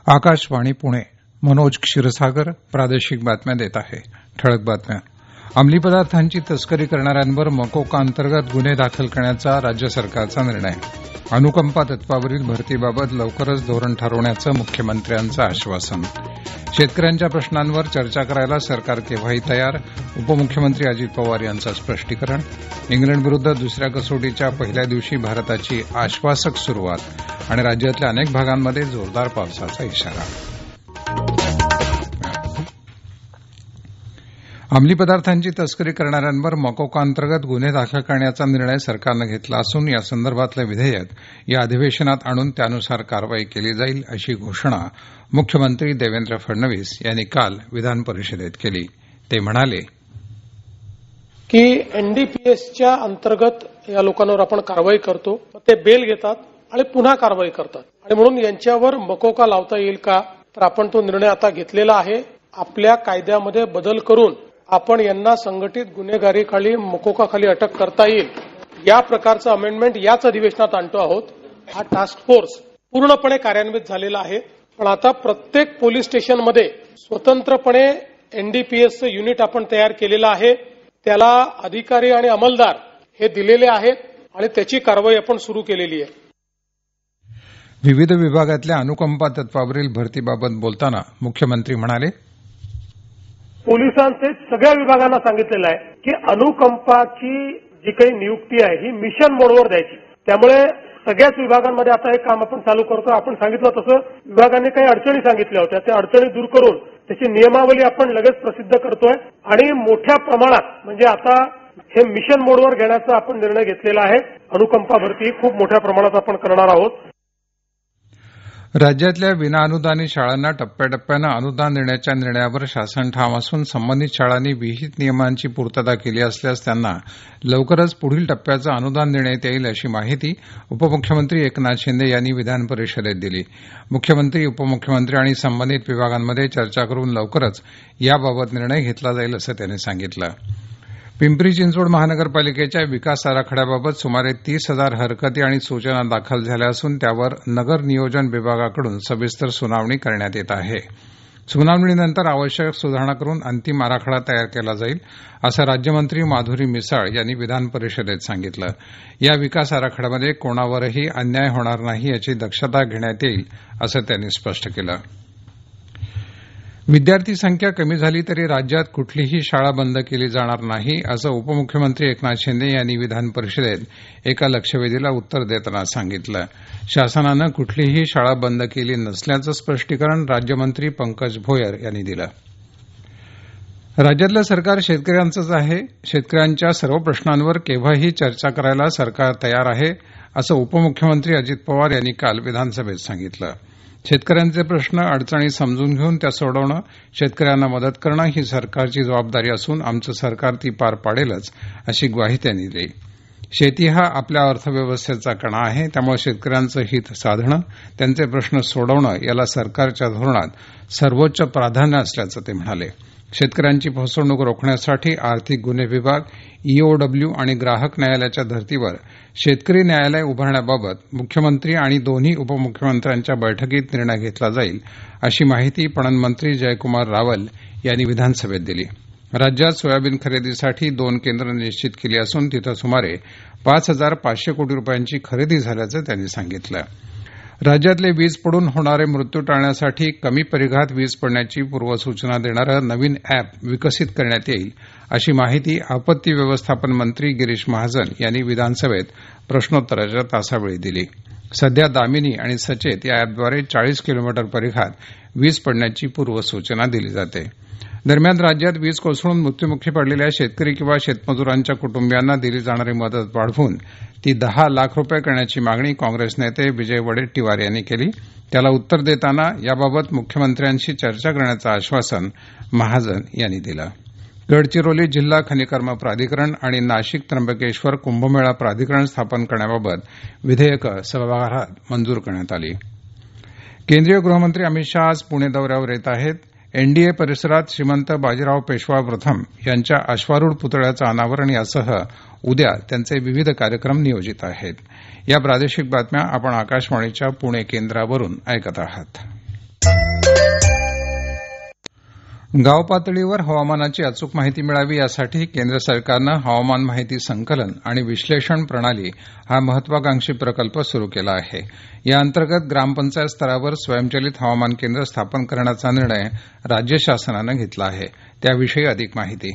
आकाशवाणी पुणे. मनोज क्षीरसागर प्रादेशिक बातम्या देत आहे. ठळक बातम्या. अंमली पदार्थांची तस्करी करणाऱ्यांवर मकोका अंतर्गत गुन्हे दाखल करण्याचा राज्य सरकारचा निर्णय. अनुकंपा तत्वावरील भरतीबाबत लवकरच धोरण ठरवण्याचं मुख्यमंत्र्यांचं आश्वासन. शेतकऱ्यांच्या प्रश्नांवर चर्चा करायला सरकार केव्हाही तयार. उपमुख्यमंत्री अजित पवार यांचं स्पष्टीकरण. इंग्लंडविरुद्ध दुसऱ्या कसोटीच्या पहिल्या दिवशी भारताची आश्वासक सुरुवात आणि राज्यातल्या अनेक भागांमध्ये जोरदार पावसाचा इशारा. अंमली पदार्थांची तस्करी करणाऱ्यांवर मकोका अंतर्गत गुन्हे दाखल करण्याचा निर्णय सरकारनं घेतला असून या संदर्भातलं विधेयक या अधिवेशनात आणून त्यानुसार कारवाई केली जाईल अशी घोषणा मुख्यमंत्री देवेंद्र फडणवीस यांनी काल विधान परिषदेत केली. ते म्हणाले की एनडीपीएसच्या अंतर्गत या लोकांवर आपण कारवाई करतो, ते बेल घेतात आणि पुन्हा कारवाई करतात आणि म्हणून यांच्यावर मकोका लावता येईल का, तर आपण तो निर्णय आता घेतलेला आहे. आपल्या कायद्यामध्ये बदल करून आपण यांना संघटित गुन्हेगारीखाली मकोकाखाली अटक करता येईल या प्रकारचं अमेंडमेंट याच अधिवेशनात आणतो आहोत. हा टास्क फोर्स पूर्णपणे कार्यान्वित झालेला आहे, पण आता प्रत्येक पोलीस स्टेशनमध्ये स्वतंत्रपणे एनडीपीएसचं युनिट आपण तयार केलेलं आहे. त्याला अधिकारी आणि अंमलदार हे दिलेले आहेत आणि त्याची कारवाई आपण सुरू केलेली आहे. विविध विभागातल्या अनुकंपा तत्वावरील भरतीबाबत बोलताना मुख्यमंत्री म्हणाले, पोलिसांचे सगळ्या विभागांना सांगितलेलं आहे की अनुकंपाची जी काही नियुक्ती आहे ही मिशन मोडवर द्यायची. त्यामुळे सगळ्याच विभागांमध्ये आता हे काम आपण चालू करतो. आपण सांगितलं तसं विभागांनी काही अडचणी सांगितल्या होत्या, त्या अडचणी दूर करून त्याची नियमावली आपण लगेच प्रसिद्ध करतोय आणि मोठ्या प्रमाणात म्हणजे आता हे मिशन मोडवर घेण्याचा आपण निर्णय घेतलेला आहे. अनुकंपा भरती खूप मोठ्या प्रमाणात आपण करणार आहोत. राज्यातल्या विनाअनुदानित शाळांना टप्प्याटप्प्यानं अनुदान देण्याच्या निर्णयावर शासन ठाम असून संबंधित शाळांनी विहित नियमांची पूर्तता केली असल्यास त्यांना लवकरच पुढील टप्प्याचं अनुदान देण्यात येईल अशी माहिती उपमुख्यमंत्री एकनाथ शिंदे यांनी विधान परिषदेत दिली. मुख्यमंत्री, उपमुख्यमंत्री आणि संबंधित विभागांमध्ये चर्चा करून लवकरच याबाबत निर्णय घेतला जाईल असं त्यांनी सांगितलं. पिंपरी चिंचवड महानगरपालिकेच्या विकास आराखड्याबाबत सुमारे 30,000 हरकती आणि सूचना दाखल झाल्या असून त्यावर नगर नियोजन विभागाकडून सविस्तर सुनावणी करण्यात येत आहे. सुनावणीनंतर आवश्यक सुधारणा करून अंतिम आराखडा तयार केला जाईल असं राज्यमंत्री माधुरी मिसाळ यांनी विधान परिषदेत सांगितलं. या विकास आराखड्यामध्ये कोणावरही अन्याय होणार नाही याची दक्षता घेण्यात येईल असं त्यांनी स्पष्ट केलं. विद्यार्थी संख्या कमी झाली तरी राज्यात कुठलीही शाळा बंद केली जाणार नाही असं उपमुख्यमंत्री एकनाथ शिंदे यांनी विधान परिषदेत एका लक्षवेधीला उत्तर देताना सांगितलं. शासनानं कुठलीही शाळा बंद केली नसल्याचं स्पष्टीकरण राज्यमंत्री पंकज भोयर यांनी दिलं. राज्यातलं सरकार शेतकऱ्यांचंच आहे. शेतकऱ्यांच्या सर्व प्रश्नांवर केव्हाही चर्चा करायला सरकार तयार आहे असं उपमुख्यमंत्री अजित पवार यांनी काल विधानसभेत सांगितलं. शेतकऱ्यांचे प्रश्न अडचणी समजून घेऊन त्या सोडवणं, शेतकऱ्यांना मदत करणं ही सरकारची जबाबदारी असून आमचं सरकार ती पार पाडेलच अशी ग्वाही त्यांनी दिली. शेती हा आपल्या अर्थव्यवस्थेचा कणा आहे, त्यामुळे शेतकऱ्यांचं हित साधणं, त्यांचे प्रश्न सोडवणं याला सरकारच्या धोरणात सर्वोच्च प्राधान्य असल्याचं ते म्हणाले. शेतकऱ्यांची फसवणूक रोखण्यासाठी आर्थिक गुन्हे विभाग, ईओडब्ल्यू आणि ग्राहक न्यायालयाच्या धर्तीवर शेतकरी न्यायालय उभारण्याबाबत मुख्यमंत्री आणि दोन्ही उपमुख्यमंत्र्यांच्या बैठकीत निर्णय घेतला जाईल अशी माहिती पणन मंत्री जयकुमार रावल यांनी विधानसभेत दिली. राज्यात सोयाबीन खरेदीसाठी 2 केंद्र निश्चित केली असून तिथं सुमारे 5,500 कोटी रुपयांची खरेदी झाल्याचं त्यांनी सांगितलं. राज्यातले वीज पडून होणारे मृत्यू टाळण्यासाठी कमी परिघात वीज पडण्याची पूर्वसूचना देणारं नवीन अॅप विकसित करण्यात येईल अशी माहिती आपत्ती व्यवस्थापन मंत्री गिरीश महाजन यांनी विधानसभेत प्रश्नोत्तराच्या तासावेळी दिली. सध्या दामिनी आणि सचेत या अॅपद्वारे 40 किलोमीटर परिघात वीज पडण्याची पूर्वसूचना दिली जाते. दरम्यान राज्यात वीज कोसळून मृत्यूमुखी पडलेल्या शेतकरी किंवा शेतमजुरांच्या कुटुंबियांना दिली जाणारी मदत वाढवून ती 10 लाख रुपये करण्याची मागणी काँग्रेस नेते विजय वडेट्टीवार यांनी केली. त्याला उत्तर देताना याबाबत मुख्यमंत्र्यांशी चर्चा करण्याचं आश्वासन महाजन यांनी दिलं. गडचिरोली जिल्हा खनिकर्म प्राधिकरण आणि नाशिक त्र्यंबकेश्वर कुंभमेळा प्राधिकरण स्थापन करण्याबाबत विधेयकं सभागृहात मंजूर करण्यात आली. केंद्रीय गृहमंत्री अमित शहा आज पुणे दौऱ्यावर येत आहेत. एनडीए परिसरात श्रीमंत बाजीराव पेशवा प्रथम यांच्या अश्वारूढ पुतळ्याचं अनावरण यासह उद्या त्यांचे विविध कार्यक्रम नियोजित आहेत. या प्रादेशिक बातम्या आपण आकाशवाणीच्या पुणे केंद्रावरून ऐकत आहात. गाव पातळीवर हवामानाची अचूक माहिती मिळावी यासाठी केंद्र सरकारनं हवामान माहिती संकलन आणि विश्लेषण प्रणाली हा महत्वाकांक्षी प्रकल्प सुरू केला आहे. या अंतर्गत ग्रामपंचायत स्तरावर स्वयंचलित हवामान केंद्र स्थापन करण्याचा निर्णय राज्य शासनानं घेतला आहे. त्याविषयी अधिक माहिती.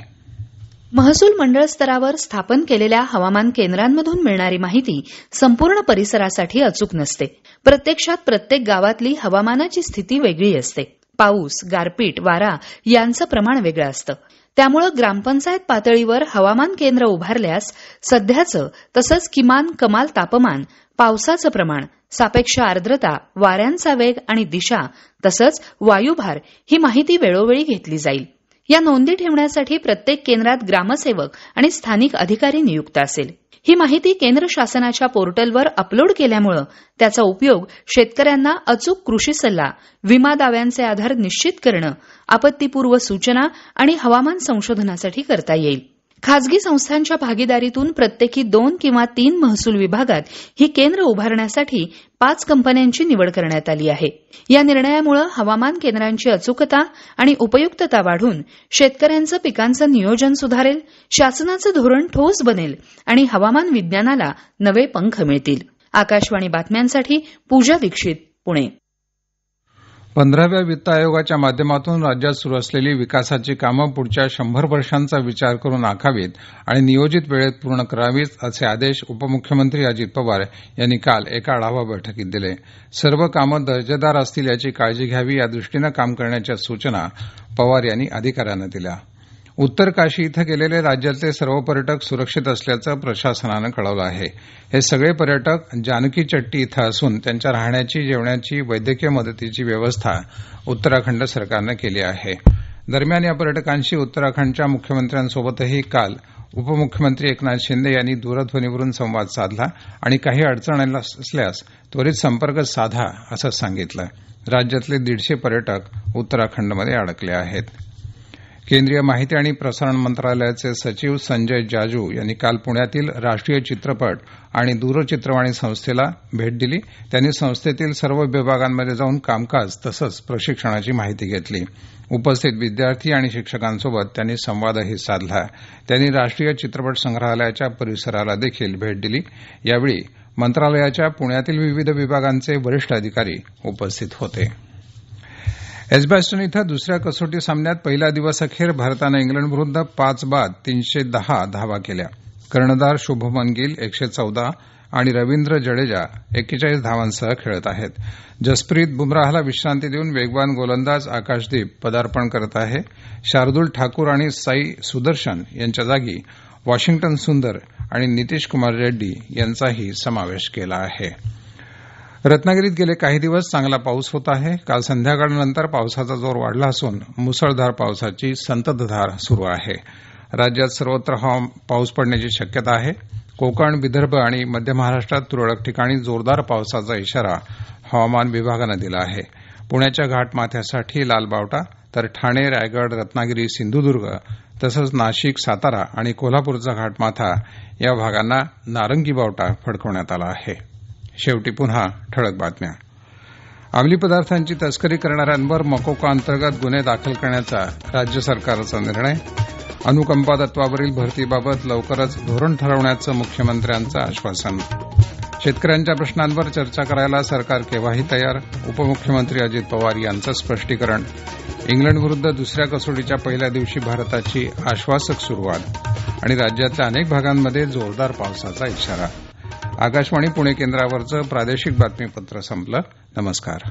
महसूल मंडळ स्तरावर स्थापन केलेल्या हवामान केंद्रांमधून मिळणारी माहिती संपूर्ण परिसरासाठी अचूक नसते. प्रत्यक्षात प्रत्येक गावातली हवामानाची स्थिती वेगळी असते. पाऊस, गारपीट, वारा यांचं प्रमाण वेगळं असतं. त्यामुळे ग्रामपंचायत पातळीवर हवामान केंद्र उभारल्यास सध्याचं तसंच किमान कमाल तापमान, पावसाचं प्रमाण, सापेक्ष आर्द्रता, वाऱ्यांचा वेग आणि दिशा तसंच वायुभार ही माहिती वेळोवेळी घेतली जाईल. या नोंदी ठेवण्यासाठी प्रत्येक केंद्रात ग्रामसेवक आणि स्थानिक अधिकारी नियुक्त असेल. ही माहिती केंद्र शासनाच्या पोर्टलवर अपलोड केल्यामुळे त्याचा उपयोग शेतकऱ्यांना अचूक कृषी सल्ला, विमा दाव्यांचे आधार निश्चित करणं, आपत्तीपूर्व सूचना आणि हवामान संशोधनासाठी करता येईल. खासगी संस्थांच्या भागीदारीतून प्रत्येकी 2 किंवा 3 महसूल विभागात ही केंद्र उभारण्यासाठी 5 कंपन्यांची निवड करण्यात आली आहे. या निर्णयामुळे हवामान केंद्रांची अचूकता आणि उपयुक्तता वाढून शेतकऱ्यांचं पिकांचं नियोजन सुधारेल, शासनाचं धोरण ठोस बनेल आणि हवामान विज्ञानाला नवे पंख मिळतील. आकाशवाणी बातम्यांसाठी पूजा दीक्षित, पुणे. 15व्या वित्त आयोगाच्या माध्यमातून राज्यात सुरू असलेली विकासाची कामं पुढच्या 100 वर्षांचा विचार करून आखावीत आणि नियोजित वेळेत पूर्ण करावीत असे आदेश उपमुख्यमंत्री अजित पवार यांनी काल एका आढावा बैठकीत दिले. सर्व कामं दर्जेदार असतील याची काळजी घ्यावी यादृष्टीनं काम करण्याच्या सूचना पवार यांनी अधिकाऱ्यांना दिल्या. उत्तर काशी इथं गेलेले राज्यातले सर्व पर्यटक सुरक्षित असल्याचं प्रशासनानं कळवलं आहे. हे सगळे पर्यटक जानकी चट्टी इथं असून त्यांच्या राहण्याची, जेवणाची, वैद्यकीय मदतीची व्यवस्था उत्तराखंड सरकारनं केली आहे. दरम्यान या पर्यटकांशी उत्तराखंडच्या मुख्यमंत्र्यांसोबतही काल उपमुख्यमंत्री एकनाथ शिंदे यांनी दूरध्वनीवरून संवाद साधला आणि काही अडचण असल्यास त्वरित संपर्क साधा असं सांगितलं. राज्यातले 150 पर्यटक उत्तराखंडमध्ये अडकले आहेत. केंद्रीय माहिती आणि प्रसारण मंत्रालयाचे सचिव संजय जाजू यांनी काल पुण्यातील राष्ट्रीय चित्रपट आणि दूरचित्रवाणी संस्थेला भेट दिली. त्यांनी संस्थेतील सर्व विभागांमध्ये जाऊन कामकाज तसंच प्रशिक्षणाची माहिती घेतली. उपस्थित विद्यार्थी आणि शिक्षकांसोबत त्यांनी संवादही साधला. त्यांनी राष्ट्रीय चित्रपट संग्रहालयाच्या परिसराला देखील भेट दिली. यावेळी मंत्रालयाच्या पुण्यातील विविध विभागांचे वरिष्ठ अधिकारी उपस्थित होते. एजबॅस्टन इथं दुसऱ्या कसोटी सामन्यात पहिला दिवस अखेर भारतानं इंग्लंडविरुद्ध 5 बाद 310 धावा केल्या. कर्णधार शुभमन गिल 114 आणि रवींद्र जडेजा 41 धावांसह खेळत आहेत. जसप्रीत बुमराहला विश्रांती देऊन वेगवान गोलंदाज आकाशदीप पदार्पण करत आहे. शार्दूल ठाकूर आणि साई सुदर्शन यांच्या जागी वॉशिंग्टन सुंदर आणि नितीश कुमार रेड्डी यांचाही समावेश केला आहे. रत्नागिरीत गेले काही दिवस चांगला पाऊस होत आहे. काल संध्याकाळनंतर पावसाचा जोर वाढला असून मुसळधार पावसाची संततधार सुरू आहे. राज्यात सर्वत्र पाऊस पडण्याची शक्यता आहे. कोकण, विदर्भ आणि मध्य महाराष्ट्रात तुरळक ठिकाणी जोरदार पावसाचा इशारा हवामान विभागानं दिला आहे. पुण्याच्या घाटमाथ्यासाठी लाल बावटा तर ठाणे, रायगड, रत्नागिरी, सिंधुदुर्ग तसंच नाशिक, सातारा आणि कोल्हापूरचा घाटमाथा या भागांना नारंगी बावटा फडकवण्यात आला आहे. शेवटी पुन्हा ठळक बातम्या. अंमली पदार्थांची तस्करी करणाऱ्यांवर मकोका अंतर्गत गुन्हे दाखल करण्याचा राज्य सरकारचा निर्णय. अनुकंपा तत्वावरील भरतीबाबत लवकरच धोरण ठरवण्याचं मुख्यमंत्र्यांचं आश्वासन. शेतकऱ्यांच्या प्रश्नांवर चर्चा करायला सरकार केव्हाही तयार, उपमुख्यमंत्री अजित पवार यांचं स्पष्टीकरण. इंग्लंडविरुद्ध दुसऱ्या कसोटीच्या पहिल्या दिवशी भारताची आश्वासक सुरुवात आणि राज्यातल्या अनेक भागांमध्ये जोरदार पावसाचा इशारा. आकाशवाणी पुणे केंद्रावरचं प्रादेशिक बातमीपत्र संपलं. नमस्कार.